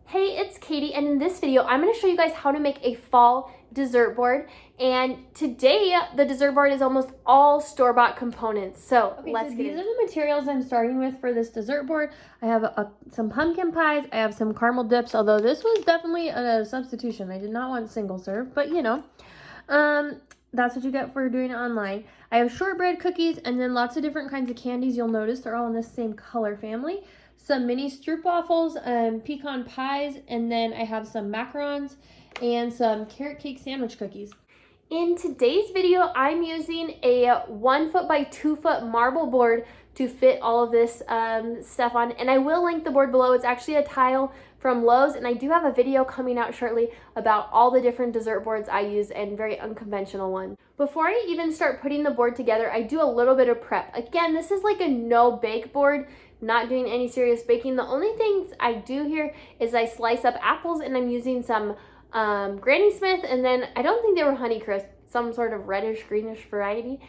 Hey, it's Katie, and in this video, I'm going to show you guys how to make a fall dessert board. And today, the dessert board is almost all store-bought components. So let's get these are the materials I'm starting with for this dessert board. I have some pumpkin pies. I have some caramel dips, although this was definitely a substitution. I did not want single serve, but you know, that's what you get for doing it online. I have shortbread cookies and then lots of different kinds of candies. You'll notice they're all in the same color family. Some mini stroopwafels, pecan pies, and then I have some macarons and some carrot cake sandwich cookies. In today's video, I'm using a 1 foot by 2 foot marble board to fit all of this stuff on, and I will link the board below. It's actually a tile from Lowe's, and I do have a video coming out shortly about all the different dessert boards I use and very unconventional ones. Before I even start putting the board together, I do a little bit of prep. Again, this is like a no-bake board, not doing any serious baking. The only things I do here is I slice up apples, and I'm using some Granny Smith, and then I don't think they were Honeycrisp, some sort of reddish greenish variety,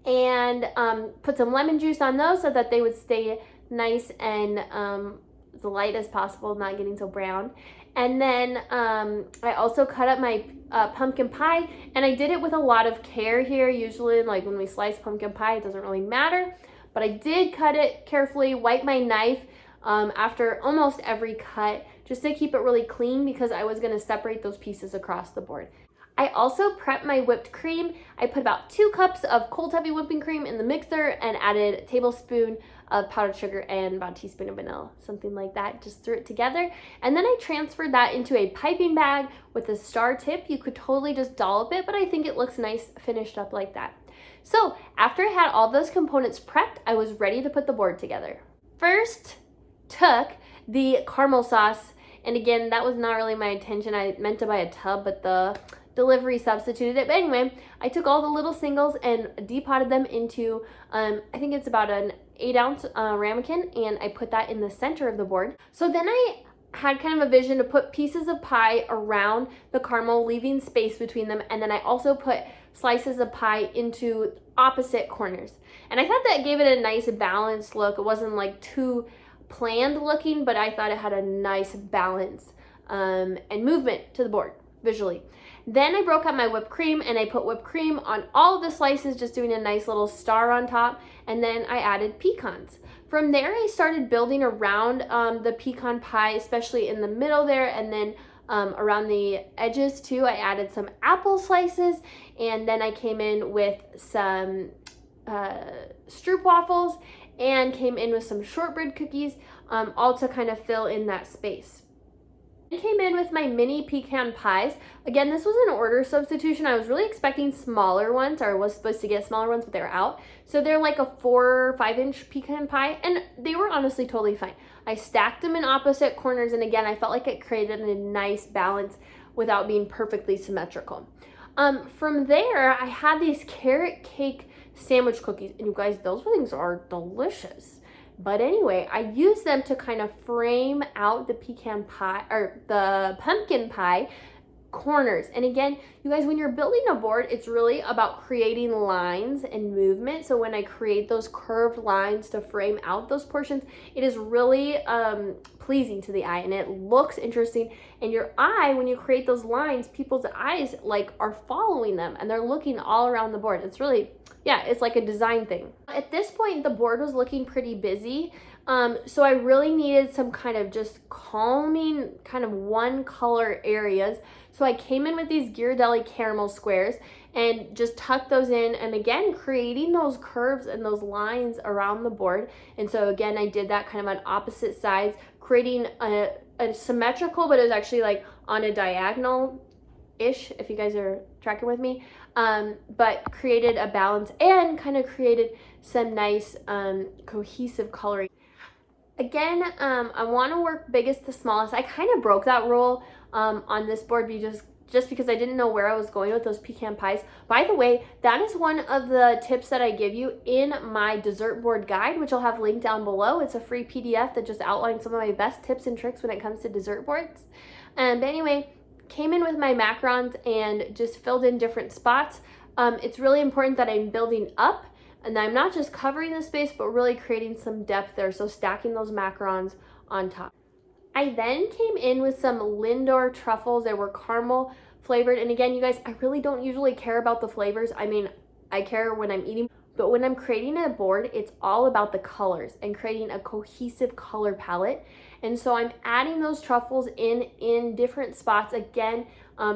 and put some lemon juice on those so that they would stay nice and as light as possible, not getting so brown. And then I also cut up my pumpkin pie, and I did it with a lot of care here. Usually, like when we slice pumpkin pie, it doesn't really matter, but I did cut it carefully, wipe my knife after almost every cut, just to keep it really clean because I was going to separate those pieces across the board. I also prepped my whipped cream. I put about 2 cups of cold heavy whipping cream in the mixer and added a tablespoon of powdered sugar and about a teaspoon of vanilla, something like that. Just threw it together. And then I transferred that into a piping bag with a star tip. You could totally just dollop it, but I think it looks nice finished up like that. So after I had all those components prepped, I was ready to put the board together. First, took the caramel sauce, and again, that was not really my intention. I meant to buy a tub, but the delivery substituted it. But anyway, I took all the little singles and depotted them into, I think it's about an 8-ounce ramekin, and I put that in the center of the board. So then I had kind of a vision to put pieces of pie around the caramel, leaving space between them, and then I also put slices of pie into opposite corners. And I thought that gave it a nice balanced look. It wasn't like too planned looking, but I thought it had a nice balance and movement to the board visually. Then I broke out my whipped cream, and I put whipped cream on all of the slices, just doing a nice little star on top, and then I added pecans. From there, I started building around the pecan pie, especially in the middle there, and then around the edges too. I added some apple slices, and then I came in with some stroopwafels and came in with some shortbread cookies, all to kind of fill in that space. I came in with my mini pecan pies. Again, this was an order substitution. I was really expecting smaller ones, or I was supposed to get smaller ones, but they were out. So they're like a 4 or 5 inch pecan pie, and they were honestly totally fine. I stacked them in opposite corners, and again, I felt like it created a nice balance without being perfectly symmetrical. From there, I had these carrot cake sandwich cookies, and you guys, those things are delicious. But anyway, I used them to kind of frame out the pecan pie, or the pumpkin pie corners. And again, you guys, when you're building a board, it's really about creating lines and movement. So when I create those curved lines to frame out those portions, it is really pleasing to the eye, and it looks interesting. And your eye, when you create those lines, people's eyes like are following them, and they're looking all around the board. It's really, yeah, it's like a design thing. At this point, the board was looking pretty busy. So I really needed some kind of just calming, kind of one color areas. So I came in with these Ghirardelli caramel squares and just tucked those in, and again, creating those curves and those lines around the board. And so again, I did that kind of on opposite sides, creating a symmetrical, but it was actually like on a diagonal-ish, if you guys are tracking with me, but created a balance and kind of created some nice cohesive coloring. Again, I want to work biggest to smallest. I kind of broke that rule on this board just because I didn't know where I was going with those pecan pies. By the way, that is one of the tips that I give you in my dessert board guide, which I'll have linked down below. It's a free PDF that just outlines some of my best tips and tricks when it comes to dessert boards. But anyway, came in with my macarons and just filled in different spots. It's really important that I'm building up, and I'm not just covering the space, but really creating some depth there. So stacking those macarons on top. I then came in with some Lindor truffles. They were caramel flavored. And again, you guys, I really don't usually care about the flavors. I mean, I care when I'm eating, but when I'm creating a board, it's all about the colors and creating a cohesive color palette. And so I'm adding those truffles in different spots again,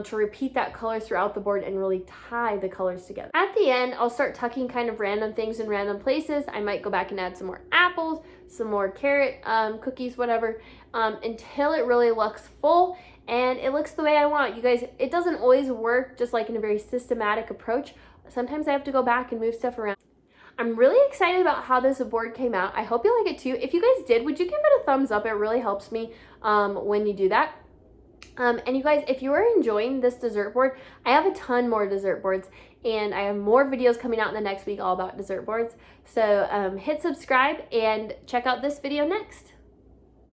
to repeat that color throughout the board and really tie the colors together. At the end, I'll start tucking kind of random things in random places. I might go back and add some more apples, some more carrot cookies, whatever, until it really looks full and it looks the way I want. You guys, it doesn't always work just like in a very systematic approach. Sometimes I have to go back and move stuff around. I'm really excited about how this board came out. I hope you like it too. If you guys did, would you give it a thumbs up? It really helps me when you do that. And you guys, if you are enjoying this dessert board, I have a ton more dessert boards and I have more videos coming out in the next week all about dessert boards. So hit subscribe and check out this video next.